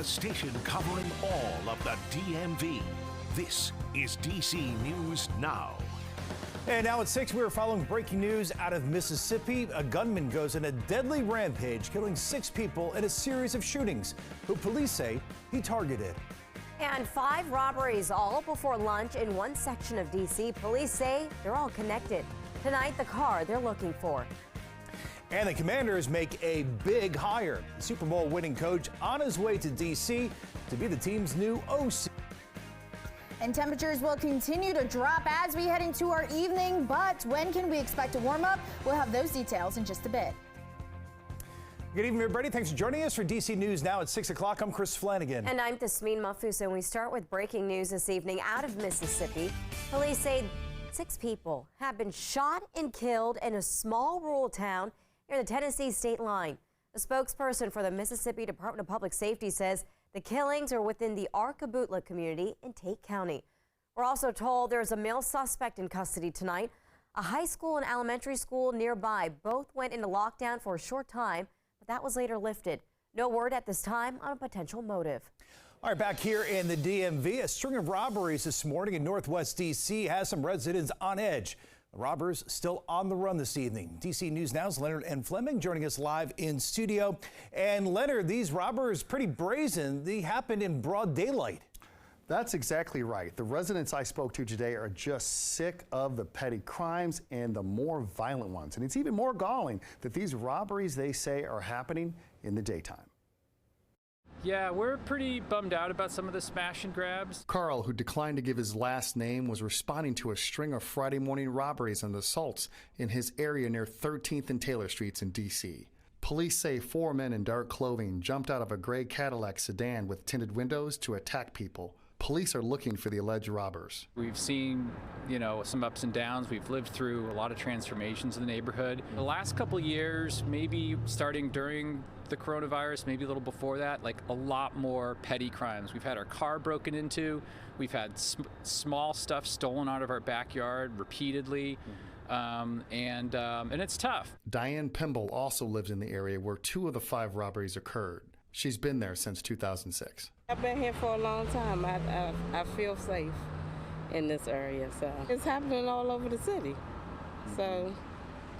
the station covering all of the DMV. This is DC News Now. And now at 6, we are following breaking news out of Mississippi. A gunman goes on a deadly rampage, killing 6 people in a series of shootings, who police say he targeted. And 5 robberies all before lunch in one section of D.C. Police say they're all connected. Tonight, the car they're looking for. And the Commanders make a big hire. The Super Bowl winning coach on his way to D.C. to be the team's new OC. And temperatures will continue to drop as we head into our evening, but when can we expect a warm up? We'll have those details in just a bit. Good evening, everybody. Thanks for joining us for DC News Now at 6 o'clock. I'm Chris Flanagan. And I'm Tasmeen Mahfouz, and we start with breaking news this evening out of Mississippi. Police say 6 people have been shot and killed in a small rural town near the Tennessee state line. A spokesperson for the Mississippi Department of Public Safety says the killings are within the Arkabootla community in Tate County. We're also told there's a male suspect in custody tonight. A high school and elementary school nearby both went into lockdown for a short time, but that was later lifted. No word at this time on a potential motive. All right, back here in the DMV, a string of robberies this morning in Northwest D.C. has some residents on edge. The robbers still on the run this evening. DC News Now's Leonard and Fleming joining us live in studio. And Leonard, these robbers pretty brazen. They happened in broad daylight. That's exactly right. The residents I spoke to today are just sick of the petty crimes and the more violent ones. And it's even more galling that these robberies, they say, are happening in the daytime. Yeah, we're pretty bummed out about some of the smash and grabs. Carl, who declined to give his last name, was responding to a string of Friday morning robberies and assaults in his area near 13th and Taylor Streets in D.C. Police say 4 men in dark clothing jumped out of a gray Cadillac sedan with tinted windows to attack people. Police are looking for the alleged robbers. We've seen, some ups and downs. We've lived through a lot of transformations in the neighborhood. The last couple of years, maybe starting during the coronavirus, maybe a little before that, like a lot more petty crimes. We've had our car broken into. We've had small stuff stolen out of our backyard repeatedly. And it's tough. Diane Pimble also lives in the area where 2 of the 5 robberies occurred. She's been there since 2006. I've been here for a long time. I feel safe in this area. So it's happening all over the city. So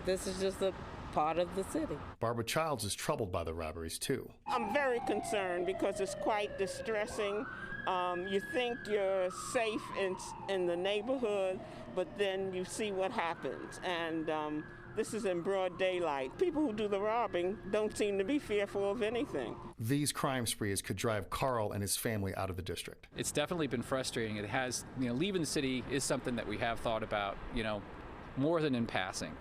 this is just a part of the city. Barbara Childs is troubled by the robberies too. I'm very concerned because it's quite distressing. You think you're safe in the neighborhood, but then you see what happens. And this is in broad daylight. People who do the robbing don't seem to be fearful of anything. These crime sprees could drive Carl and his family out of the district. It's definitely been frustrating. It has, leaving the city is something that we have thought about, more than in passing.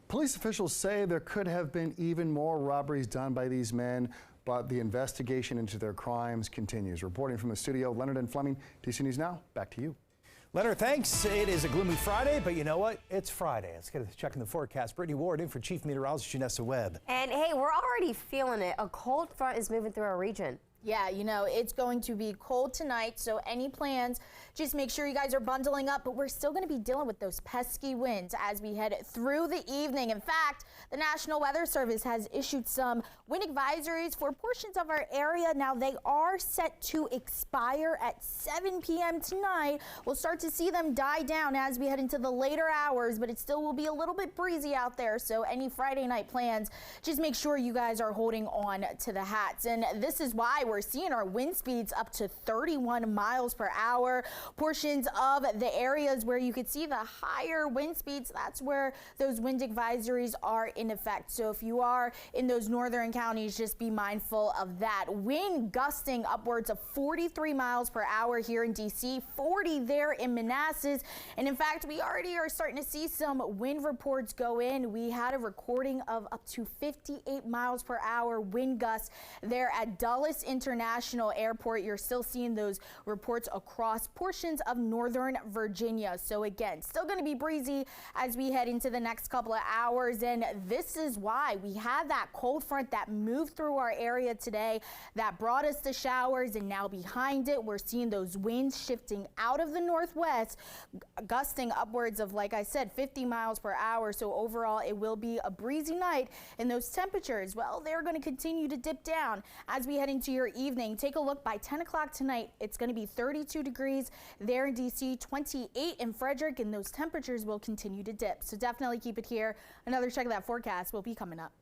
Police officials say there could have been even more robberies done by these men, but the investigation into their crimes continues. Reporting from the studio, Leonard and Fleming, DC News Now, back to you. Leonard, thanks. It is a gloomy Friday, but you know what? It's Friday. Let's get a check in the forecast. Brittany Ward in for Chief Meteorologist Janessa Webb. And hey, we're already feeling it. A cold front is moving through our region. Yeah, it's going to be cold tonight, so any plans, just make sure you guys are bundling up, but we're still going to be dealing with those pesky winds as we head through the evening. In fact, the National Weather Service has issued some wind advisories for portions of our area. Now, they are set to expire at 7 p.m. tonight. We'll start to see them die down as we head into the later hours, but it still will be a little bit breezy out there, so any Friday night plans, just make sure you guys are holding on to the hats. And this is why we're seeing our wind speeds up to 31 miles per hour. Portions of the areas where you could see the higher wind speeds, that's where those wind advisories are in effect. So if you are in those northern counties, just be mindful of that. Wind gusting upwards of 43 miles per hour here in DC, 40 there in Manassas. And in fact, we already are starting to see some wind reports go in. We had a recording of up to 58 miles per hour wind gusts there at Dulles International Airport. You're still seeing those reports across portions of northern Virginia. So again, still going to be breezy as we head into the next couple of hours. And this is why we had that cold front that moved through our area today that brought us the showers. And now behind it, we're seeing those winds shifting out of the northwest, gusting upwards of, like I said, 50 miles per hour. So overall, it will be a breezy night. And those temperatures, well, they're going to continue to dip down as we head into your your evening. Take a look by 10 o'clock tonight. It's going to be 32 degrees there in D.C., 28 in Frederick, and those temperatures will continue to dip. So definitely keep it here. Another check of that forecast will be coming up.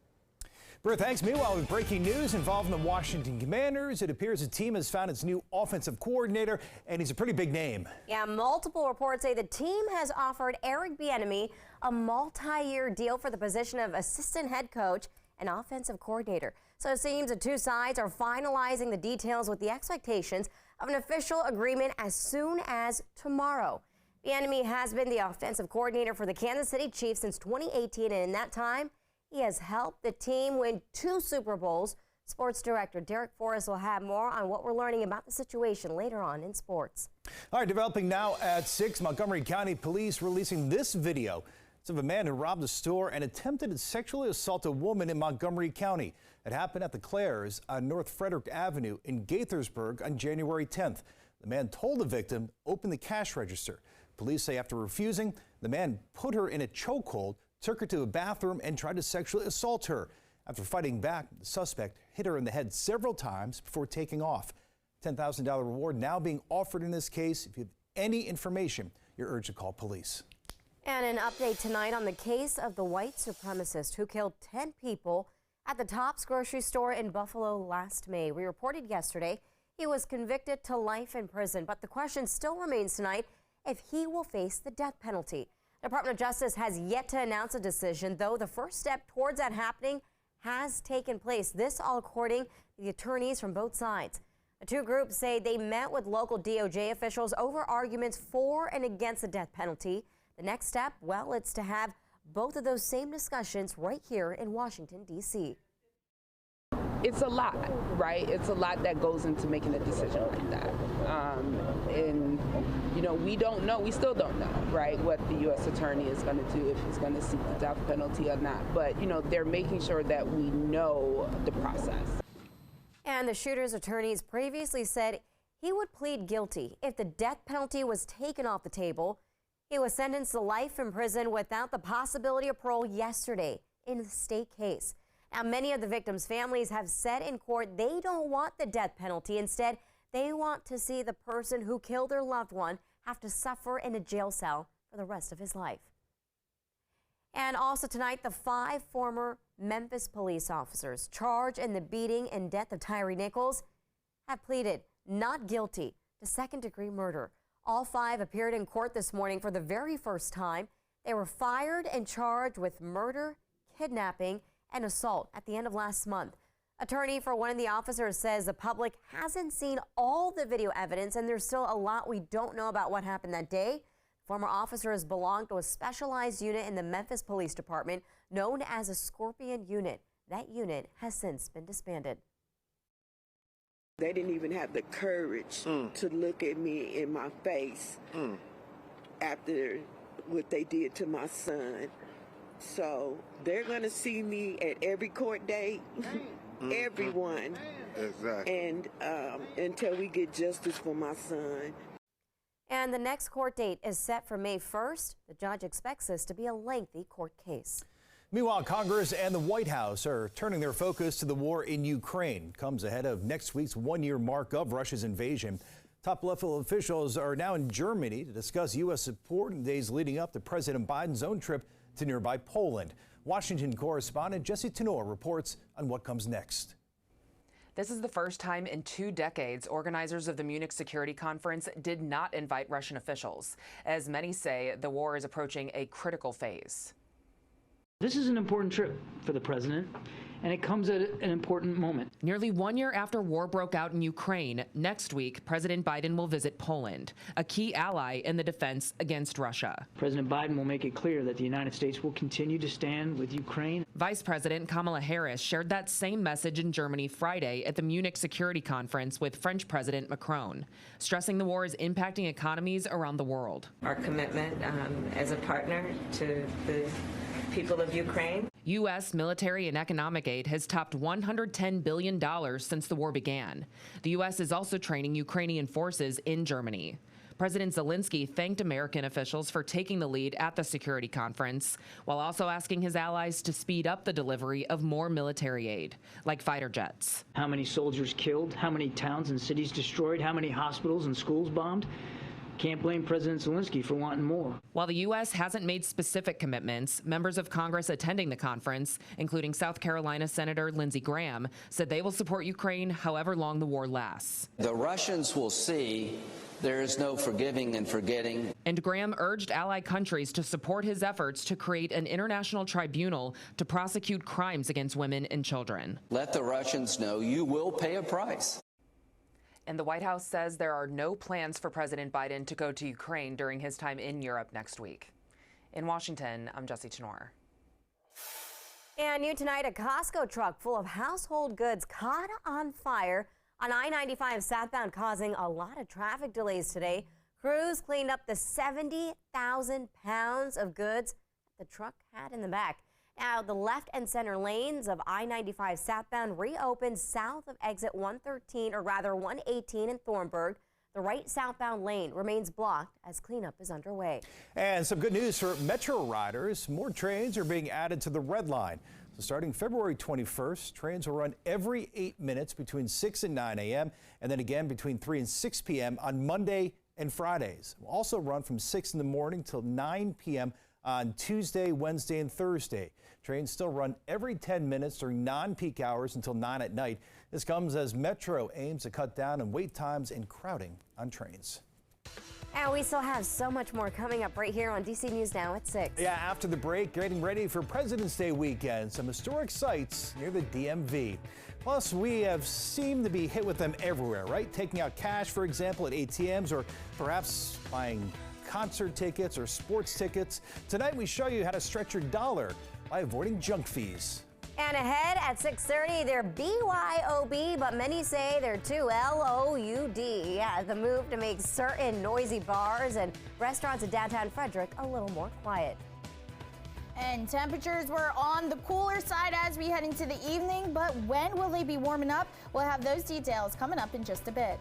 Bert, thanks. Meanwhile, with breaking news involving the Washington Commanders, it appears the team has found its new offensive coordinator, and he's a pretty big name. Yeah, multiple reports say the team has offered Eric Bieniemy a multi-year deal for the position of assistant head coach and offensive coordinator. So it seems the two sides are finalizing the details with the expectations of an official agreement as soon as tomorrow. Bieniemy has been the offensive coordinator for the Kansas City Chiefs since 2018, and in that time, he has helped the team win 2 Super Bowls. Sports director Derek Forrest will have more on what we're learning about the situation later on in sports. All right, developing now at 6, Montgomery County Police releasing this video. It's of a man who robbed a store and attempted to sexually assault a woman in Montgomery County. It happened at the Claire's on North Frederick Avenue in Gaithersburg on January 10th. The man told the victim, open the cash register. Police say after refusing, the man put her in a chokehold, took her to a bathroom, and tried to sexually assault her. After fighting back, the suspect hit her in the head several times before taking off. $10,000 reward now being offered in this case. If you have any information, you're urged to call police. And an update tonight on the case of the white supremacist who killed 10 people at the Tops grocery store in Buffalo last May. We reported yesterday he was convicted to life in prison, but the question still remains tonight if he will face the death penalty. The Department of Justice has yet to announce a decision, though the first step towards that happening has taken place. This all according to the attorneys from both sides. The two groups say they met with local DOJ officials over arguments for and against the death penalty. The next step, well, it's to have both of those same discussions right here in Washington, D.C. It's a lot, right? It's a lot that goes into making a decision like that. And, you know, we don't know, we still don't know, right, what the U.S. attorney is going to do, if he's going to seek the death penalty or not. But, you know, they're making sure that we know the process. And the shooter's attorneys previously said he would plead guilty if the death penalty was taken off the table. He was sentenced to life in prison without the possibility of parole yesterday in the state case. Now, many of the victims' families have said in court they don't want the death penalty. Instead, they want to see the person who killed their loved one have to suffer in a jail cell for the rest of his life. And also tonight, the 5 former Memphis police officers charged in the beating and death of Tyree Nichols have pleaded not guilty to second-degree murder. All 5 appeared in court this morning for the very first time. They were fired and charged with murder, kidnapping, and assault at the end of last month. Attorney for one of the officers says the public hasn't seen all the video evidence and there's still a lot we don't know about what happened that day. Former officers belonged to a specialized unit in the Memphis Police Department known as a Scorpion Unit. That unit has since been disbanded. They didn't even have the courage to look at me in my face after what they did to my son. So they're going to see me at every court date, everyone, exactly. And until we get justice for my son. And the next court date is set for May 1st. The judge expects this to be a lengthy court case. Meanwhile, Congress and the White House are turning their focus to the war in Ukraine. Comes ahead of next week's one-year mark of Russia's invasion. Top-level officials are now in Germany to discuss U.S. support in days leading up to President Biden's own trip to nearby Poland. Washington correspondent Jesse Tenor reports on what comes next. This is the first time in 2 decades organizers of the Munich Security Conference did not invite Russian officials. As many say, the war is approaching a critical phase. This is an important trip for the president, and it comes at an important moment. Nearly 1 year after war broke out in Ukraine, next week, President Biden will visit Poland, a key ally in the defense against Russia. President Biden will make it clear that the United States will continue to stand with Ukraine. Vice President Kamala Harris shared that same message in Germany Friday at the Munich Security Conference with French President Macron, stressing the war is impacting economies around the world. Our commitment as a partner to the people of Ukraine. U.S. military and economic aid has topped $110 billion since the war began. The U.S. is also training Ukrainian forces in Germany. President Zelensky thanked American officials for taking the lead at the security conference, while also asking his allies to speed up the delivery of more military aid, like fighter jets. How many soldiers killed? How many towns and cities destroyed? How many hospitals and schools bombed? Can't blame President Zelensky for wanting more. While the U.S. hasn't made specific commitments, members of Congress attending the conference, including South Carolina Senator Lindsey Graham, said they will support Ukraine however long the war lasts. The Russians will see there is no forgiving and forgetting. And Graham urged allied countries to support his efforts to create an international tribunal to prosecute crimes against women and children. Let the Russians know you will pay a price. And the White House says there are no plans for President Biden to go to Ukraine during his time in Europe next week. In Washington, I'm Jessie Chenor. And new tonight, a Costco truck full of household goods caught on fire on I-95 southbound, causing a lot of traffic delays today. Crews cleaned up the 70,000 pounds of goods the truck had in the back. Now, the left and center lanes of I-95 southbound reopened south of exit 118 in Thornburg. The right southbound lane remains blocked as cleanup is underway. And some good news for Metro riders. More trains are being added to the Red Line. So starting February 21st, trains will run every 8 minutes between 6 and 9 a.m. and then again between 3 and 6 p.m. on Monday and Fridays. Will also run from 6 in the morning till 9 p.m. on Tuesday, Wednesday, and Thursday. Trains still run every 10 minutes during non-peak hours until 9 at night. This comes as Metro aims to cut down on wait times and crowding on trains. And we still have so much more coming up right here on DC News Now at 6. Yeah, after the break, getting ready for President's Day weekend. Some historic sites near the DMV. Plus, we have seemed to be hit with them everywhere, right? Taking out cash, for example, at ATMs, or perhaps buying concert tickets or sports tickets. Tonight, we show you how to stretch your dollar by avoiding junk fees. And ahead at 6:30, they're BYOB, but many say they're too LOUD. Yeah, the move to make certain noisy bars and restaurants in downtown Frederick a little more quiet. And temperatures were on the cooler side as we head into the evening, but when will they be warming up? We'll have those details coming up in just a bit.